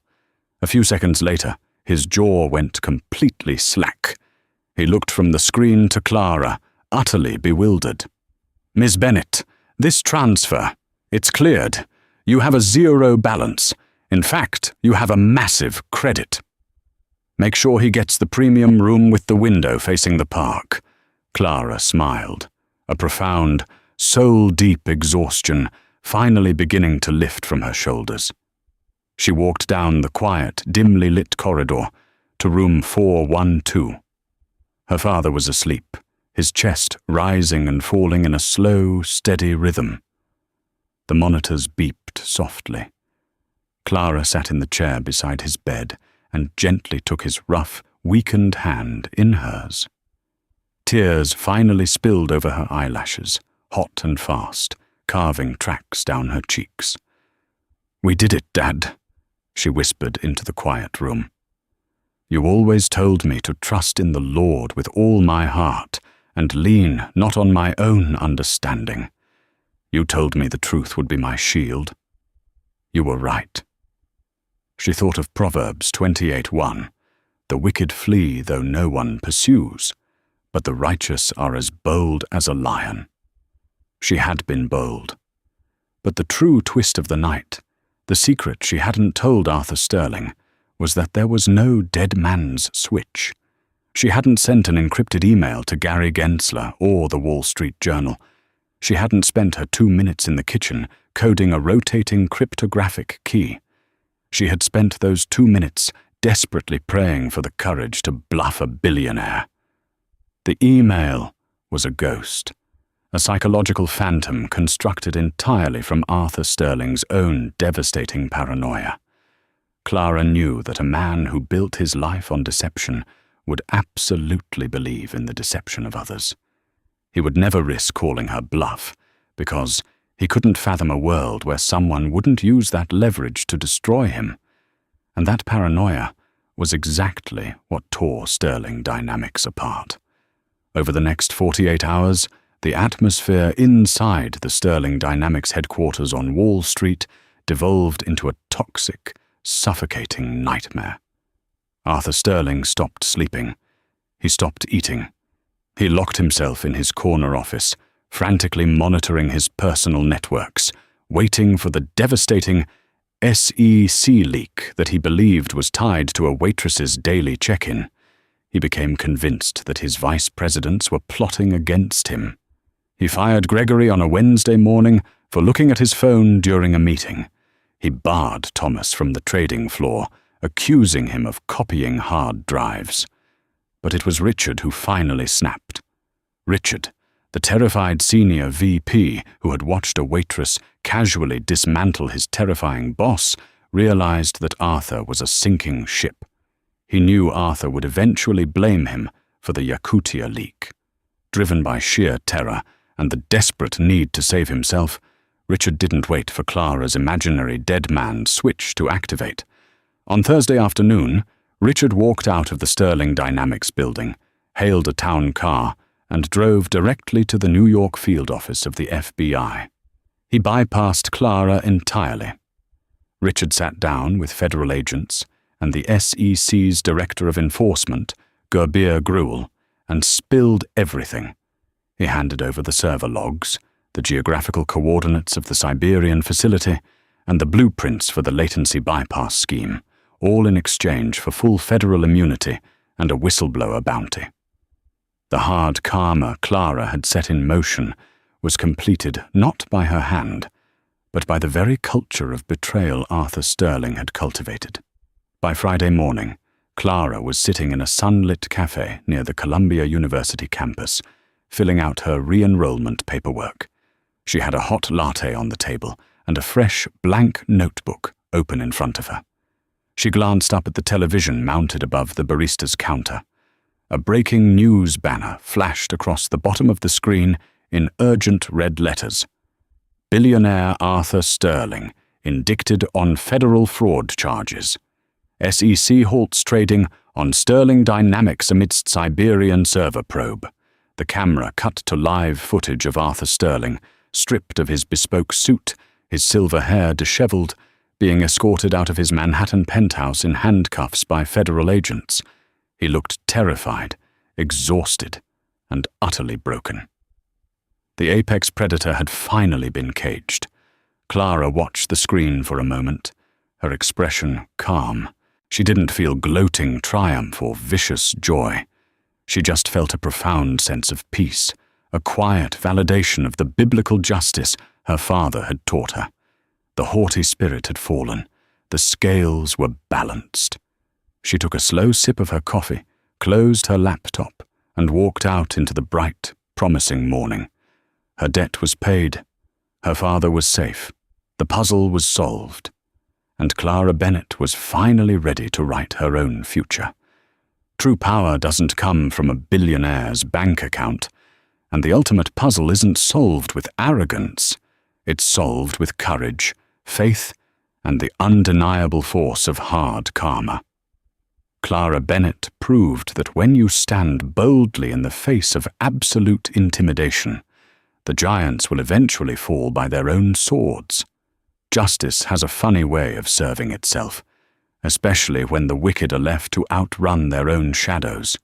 A few seconds later, his jaw went completely slack. He looked from the screen to Clara, utterly bewildered. "Miss Bennett, this transfer, it's cleared. You have a zero balance. In fact, you have a massive credit. Make sure he gets the premium room with the window facing the park." Clara smiled, a profound, soul-deep exhaustion finally beginning to lift from her shoulders. She walked down the quiet, dimly lit corridor to room 412. Her father was asleep, his chest rising and falling in a slow, steady rhythm. The monitors beeped softly. Clara sat in the chair beside his bed and gently took his rough, weakened hand in hers. Tears finally spilled over her eyelashes, hot and fast, carving tracks down her cheeks. "We did it, Dad," she whispered into the quiet room. "You always told me to trust in the Lord with all my heart and lean not on my own understanding. You told me the truth would be my shield. You were right." She thought of Proverbs 28:1, "The wicked flee though no one pursues, but the righteous are as bold as a lion." She had been bold. But the true twist of the night, the secret she hadn't told Arthur Sterling, was that there was no dead man's switch. She hadn't sent an encrypted email to Gary Gensler or the Wall Street Journal. She hadn't spent her 2 minutes in the kitchen coding a rotating cryptographic key. She had spent those 2 minutes desperately praying for the courage to bluff a billionaire. The email was a ghost, a psychological phantom constructed entirely from Arthur Sterling's own devastating paranoia. Clara knew that a man who built his life on deception would absolutely believe in the deception of others. He would never risk calling her bluff, because he couldn't fathom a world where someone wouldn't use that leverage to destroy him. And that paranoia was exactly what tore Sterling Dynamics apart. Over the next 48 hours, the atmosphere inside the Sterling Dynamics headquarters on Wall Street devolved into a toxic, suffocating nightmare. Arthur Sterling stopped sleeping. He stopped eating. He locked himself in his corner office, frantically monitoring his personal networks, waiting for the devastating SEC leak that he believed was tied to a Waitress's daily check-in. He became convinced that his vice presidents were plotting against him. He fired Gregory on a Wednesday morning for looking at his phone during a meeting. He barred Thomas from the trading floor, accusing him of copying hard drives. But it was Richard who finally snapped. Richard, the terrified senior VP who had watched a waitress casually dismantle his terrifying boss, realized that Arthur was a sinking ship. He knew Arthur would eventually blame him for the Yakutia leak. Driven by sheer terror and the desperate need to save himself, Richard didn't wait for Clara's imaginary dead man switch to activate. On Thursday afternoon, Richard walked out of the Sterling Dynamics building, hailed a town car, and drove directly to the New York field office of the FBI. He bypassed Clara entirely. Richard sat down with federal agents and the SEC's Director of Enforcement, Gerbir Gruel, and spilled everything. He handed over the server logs, the geographical coordinates of the Siberian facility, and the blueprints for the latency bypass scheme, all in exchange for full federal immunity and a whistleblower bounty. The hard karma Clara had set in motion was completed not by her hand, but by the very culture of betrayal Arthur Sterling had cultivated. By Friday morning, Clara was sitting in a sunlit cafe near the Columbia University campus, filling out her re-enrollment paperwork. She had a hot latte on the table and a fresh, blank notebook open in front of her. She glanced up at the television mounted above the barista's counter. A breaking news banner flashed across the bottom of the screen in urgent red letters. Billionaire Arthur Sterling, indicted on federal fraud charges. SEC halts trading on Sterling Dynamics amidst Siberian server probe. The camera cut to live footage of Arthur Sterling, stripped of his bespoke suit, his silver hair disheveled, being escorted out of his Manhattan penthouse in handcuffs by federal agents. He looked terrified, exhausted, and utterly broken. The apex predator had finally been caged. Clara watched the screen for a moment, her expression calm. She didn't feel gloating triumph or vicious joy. She just felt a profound sense of peace, a quiet validation of the biblical justice her father had taught her. The haughty spirit had fallen. The scales were balanced. She took a slow sip of her coffee, closed her laptop, and walked out into the bright, promising morning. Her debt was paid. Her father was safe. The puzzle was solved. And Clara Bennett was finally ready to write her own future. True power doesn't come from a billionaire's bank account, and the ultimate puzzle isn't solved with arrogance. It's solved with courage, faith, and the undeniable force of hard karma. Clara Bennett proved that when you stand boldly in the face of absolute intimidation, the giants will eventually fall by their own swords. Justice has a funny way of serving itself, especially when the wicked are left to outrun their own shadows.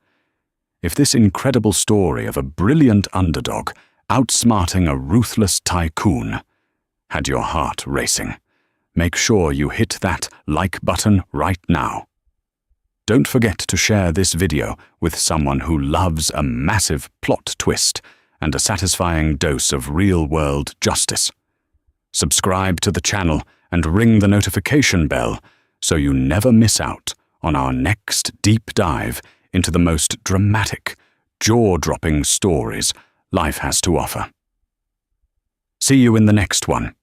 If this incredible story of a brilliant underdog outsmarting a ruthless tycoon had your heart racing, make sure you hit that like button right now. Don't forget to share this video with someone who loves a massive plot twist and a satisfying dose of real-world justice. Subscribe to the channel and ring the notification bell so you never miss out on our next deep dive into the most dramatic, jaw-dropping stories life has to offer. See you in the next one.